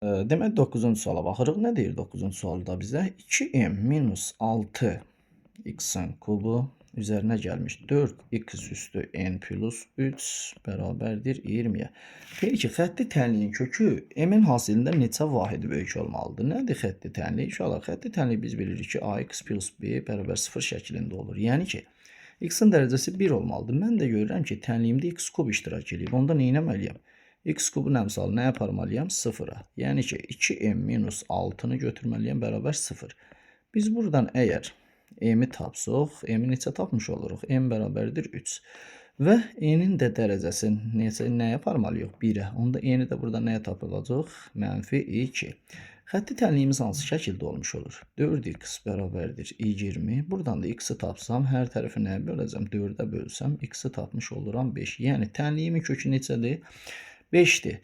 Demək 9-cu suala baxırıq. Nə deyir 9-cu sualda bizə? 2m minus 6 x-in kubu üzərinə gəlmiş 4x üstü n plus 3 bərabərdir 20-yə. Deyir ki, xətti tənliyin kökü m-in hasilində neçə vahidi böyük olmalıdır? Nədir xətti tənlik? Uşaqlar, xətti tənlik biz bilirik ki, ax plus b bərabər 0 şəklində olur. Yəni ki, x-in dərəcəsi 1 olmalıdır. Mən də görürəm ki, tənliyimdə x kub iştirak edib. Onda nə etməliyəm? X kubun əmsalı nəyə aparmalıyam? 0-a. Yəni ki, 2m minus 6-nı götürməliyəm bərabər 0. Biz buradan əgər m-i tapsaq, m-i neçə tapmış oluruq? M bərabərdir 3. Və n-in də dərəcəsi nəyə aparmalıyıq? 1-ə. Onda n-i də burada nəyə tapılacaq? Mənfi 2. Xətti tənliyimiz hansı şəkildə olmuş olur? 4x bərabərdir 20. Buradan da x-i tapsam, hər tərəfi nəyə böləcəm? 4-ə bölsəm, x-i tapmış oluram 5. Yəni tənliyimin kökü neçədir? 5-dir.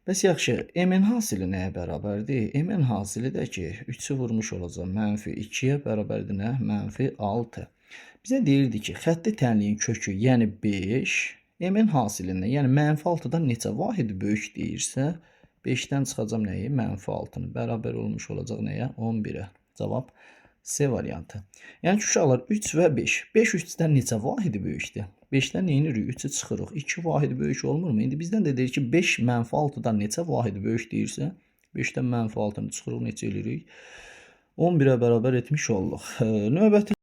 Bəs yaxşı, m-in hasili nəyə bərabərdir? M-in hasili də ki, 3-ü vurmuş olacaq mənfi 2-yə bərabərdir nə? Mənfi 6. Bizə deyirdi ki, xətti tənliyin kökü, yəni 5, m-in hasilindən, yəni mənfi 6-dan neçə vahidi böyük deyirsə, 5-dən çıxacam nəyi? Mənfi 6-nı. Bərabər olmuş olacaq nəyə? 11-ə. Cavab C variantı. Yəni ki, uşaqlar 3 və 5. 5 3-dən neçə vahidi böyükdür? 5-dən nə edirik? 3-ü çıxırıq. 2 vahidi böyük olmurmu? İndi bizdən də deyir ki, 5 mənfi 6-dan neçə vahidi böyük deyirsə, 5-dən mənfi 6-nı çıxırıq, neçə edirik? 11-ə bərabər etmiş olduq. Növbəti